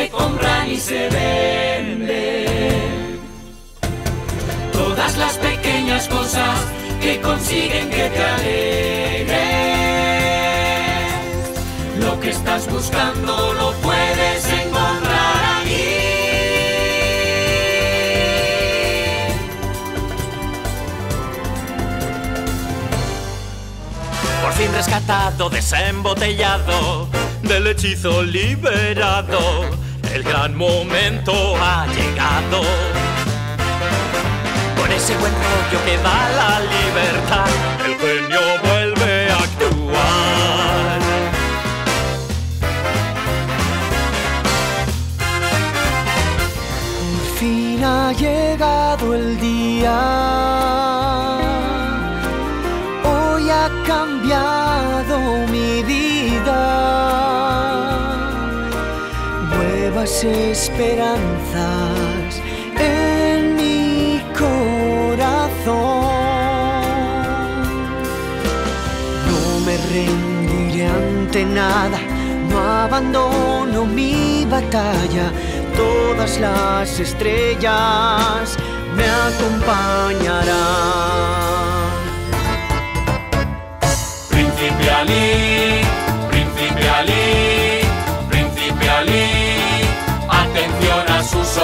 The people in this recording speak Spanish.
se compran y se venden. Todas las pequeñas cosas que consiguen que te alegres. Lo que estás buscando lo puedes encontrar aquí. Por fin rescatado, desembotellado, del hechizo liberado, el gran momento ha llegado. Con ese buen rollo que da la libertad, el genio vuelve a actuar. Por fin ha llegado el día. Hoy ha cambiado mi vida. Nuevas esperanzas en mi corazón. No me rendiré ante nada, no abandono mi batalla. Todas las estrellas me acompañarán. Príncipe Ali, Príncipe Ali, Príncipe Ali, atención a sus